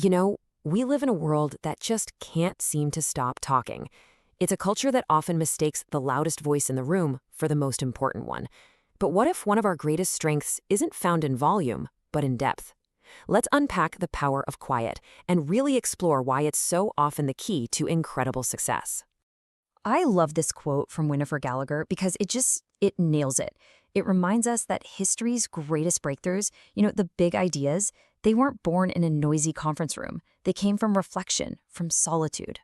You know, we live in a world that just can't seem to stop talking. It's a culture that often mistakes the loudest voice in the room for the most important one. But what if one of our greatest strengths isn't found in volume, but in depth? Let's unpack the power of quiet and really explore why it's so often the key to incredible success. I love this quote from Winifred Gallagher because it nails it. It reminds us that history's greatest breakthroughs, the big ideas, they weren't born in a noisy conference room. They came from reflection, from solitude.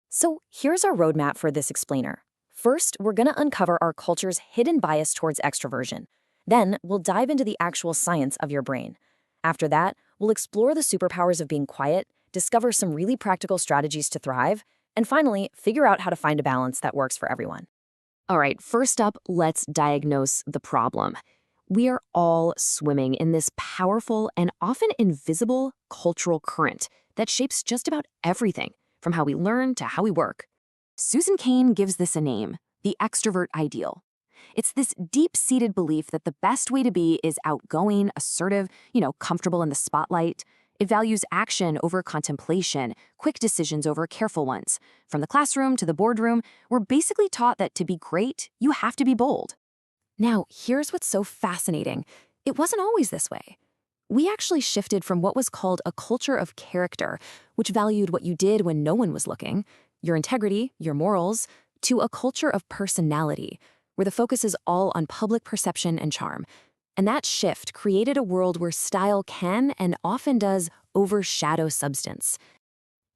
So here's our roadmap for this explainer. First, we're going to uncover our culture's hidden bias towards extroversion. Then, we'll dive into the actual science of your brain. After that, we'll explore the superpowers of being quiet, discover some really practical strategies to thrive, and finally, figure out how to find a balance that works for everyone. All right, first up, let's diagnose the problem. We are all swimming in this powerful and often invisible cultural current that shapes just about everything, from how we learn to how we work. Susan Cain gives this a name, the extrovert ideal. It's this deep-seated belief that the best way to be is outgoing, assertive, comfortable in the spotlight. It values action over contemplation, quick decisions over careful ones. From the classroom to the boardroom, we're basically taught that to be great, you have to be bold. Now, here's what's so fascinating. It wasn't always this way. We actually shifted from what was called a culture of character, which valued what you did when no one was looking, your integrity, your morals, to a culture of personality, where the focus is all on public perception and charm. And that shift created a world where style can and often does overshadow substance.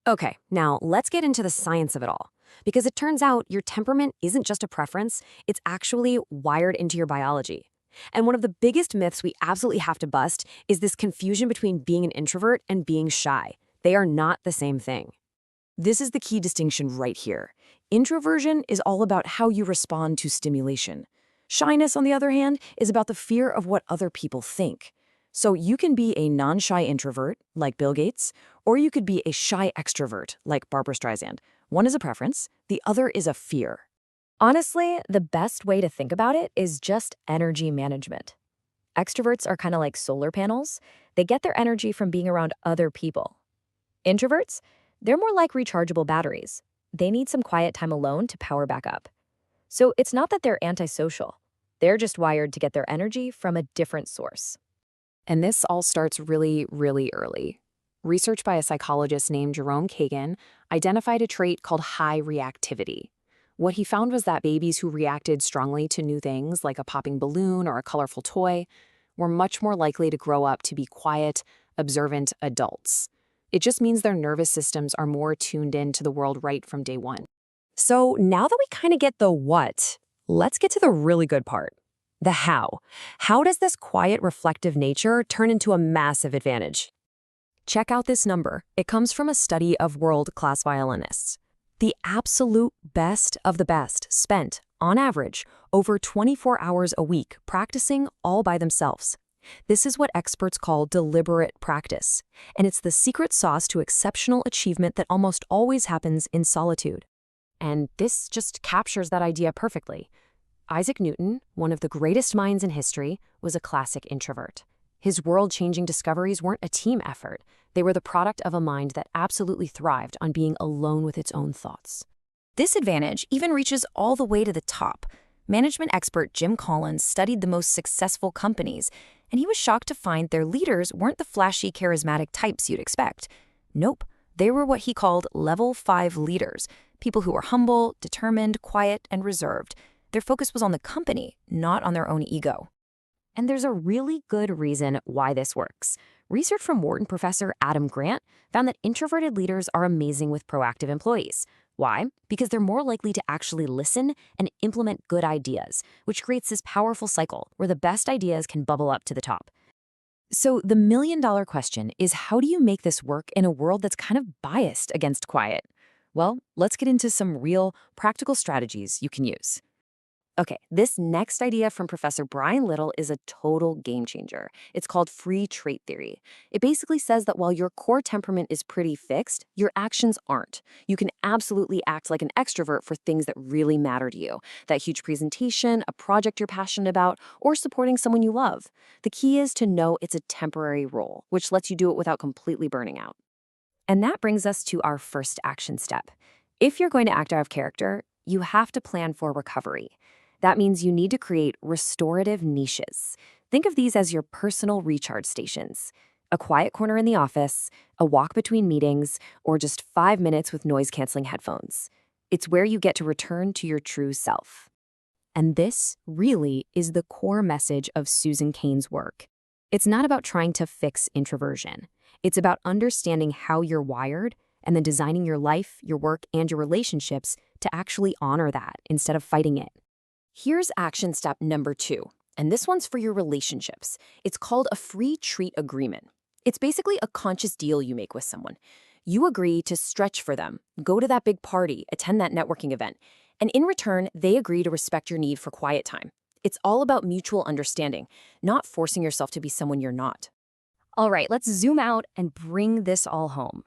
Okay, now let's get into the science of it all. Because it turns out your temperament isn't just a preference, it's actually wired into your biology. And one of the biggest myths we absolutely have to bust is this confusion between being an introvert and being shy. They are not the same thing. This is the key distinction right here. Introversion is all about how you respond to stimulation. Shyness, on the other hand, is about the fear of what other people think. So you can be a non-shy introvert, like Bill Gates, or you could be a shy extrovert, like Barbara Streisand. One is a preference, the other is a fear. Honestly, the best way to think about it is just energy management. Extroverts are kind of like solar panels. They get their energy from being around other people. Introverts, they're more like rechargeable batteries. They need some quiet time alone to power back up. So it's not that they're antisocial. They're just wired to get their energy from a different source. And this all starts really, really early. Research by a psychologist named Jerome Kagan identified a trait called high reactivity. What he found was that babies who reacted strongly to new things, like a popping balloon or a colorful toy, were much more likely to grow up to be quiet, observant adults. It just means their nervous systems are more tuned in to the world right from day one. So now that we kind of get the what, let's get to the really good part. The how. How does this quiet, reflective nature turn into a massive advantage? Check out this number. It comes from a study of world-class violinists. The absolute best of the best spent, on average, over 24 hours a week practicing all by themselves. This is what experts call deliberate practice, and it's the secret sauce to exceptional achievement that almost always happens in solitude. And this just captures that idea perfectly. Isaac Newton, one of the greatest minds in history, was a classic introvert. His world-changing discoveries weren't a team effort. They were the product of a mind that absolutely thrived on being alone with its own thoughts. This advantage even reaches all the way to the top. Management expert Jim Collins studied the most successful companies, and he was shocked to find their leaders weren't the flashy, charismatic types you'd expect. Nope, they were what he called level 5 leaders, people who were humble, determined, quiet, and reserved. Their focus was on the company, not on their own ego. And there's a really good reason why this works. Research from Wharton professor Adam Grant found that introverted leaders are amazing with proactive employees. Why? Because they're more likely to actually listen and implement good ideas, which creates this powerful cycle where the best ideas can bubble up to the top. So the million-dollar question is, how do you make this work in a world that's kind of biased against quiet? Well, let's get into some real practical strategies you can use. Okay, this next idea from Professor Brian Little is a total game changer. It's called free trait theory. It basically says that while your core temperament is pretty fixed, your actions aren't. You can absolutely act like an extrovert for things that really matter to you. That huge presentation, a project you're passionate about, or supporting someone you love. The key is to know it's a temporary role, which lets you do it without completely burning out. And that brings us to our first action step. If you're going to act out of character, you have to plan for recovery. That means you need to create restorative niches. Think of these as your personal recharge stations. A quiet corner in the office, a walk between meetings, or just 5 minutes with noise-canceling headphones. It's where you get to return to your true self. And this really is the core message of Susan Cain's work. It's not about trying to fix introversion. It's about understanding how you're wired and then designing your life, your work, and your relationships to actually honor that instead of fighting it. Here's action step number 2, and this one's for your relationships. It's called a free treat agreement. It's basically a conscious deal you make with someone. You agree to stretch for them, go to that big party, attend that networking event, and in return, they agree to respect your need for quiet time. It's all about mutual understanding, not forcing yourself to be someone you're not. All right, let's zoom out and bring this all home.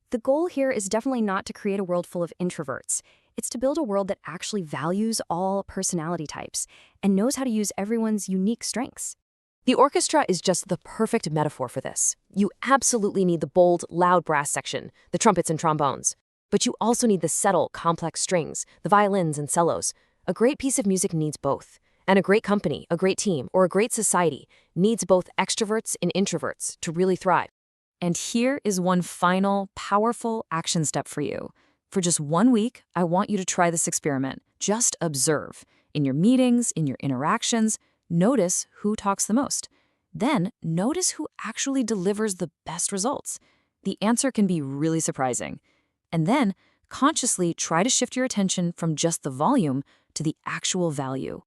The goal here is definitely not to create a world full of introverts. It's to build a world that actually values all personality types and knows how to use everyone's unique strengths. The orchestra is just the perfect metaphor for this. You absolutely need the bold, loud brass section, the trumpets and trombones. But you also need the subtle, complex strings, the violins and cellos. A great piece of music needs both. And a great company, a great team, or a great society needs both extroverts and introverts to really thrive. And here is one final, powerful action step for you. For just 1 week, I want you to try this experiment. Just observe. In your meetings, in your interactions, notice who talks the most. Then notice who actually delivers the best results. The answer can be really surprising. And then consciously try to shift your attention from just the volume to the actual value.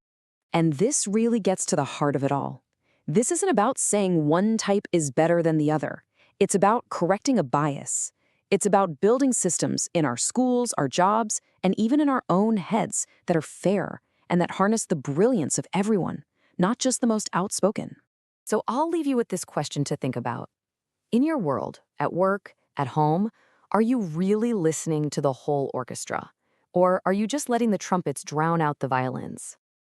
And this really gets to the heart of it all. This isn't about saying one type is better than the other. It's about correcting a bias. It's about building systems in our schools, our jobs, and even in our own heads that are fair and that harness the brilliance of everyone, not just the most outspoken. So I'll leave you with this question to think about. In your world, at work, at home, are you really listening to the whole orchestra? Or are you just letting the trumpets drown out the violins?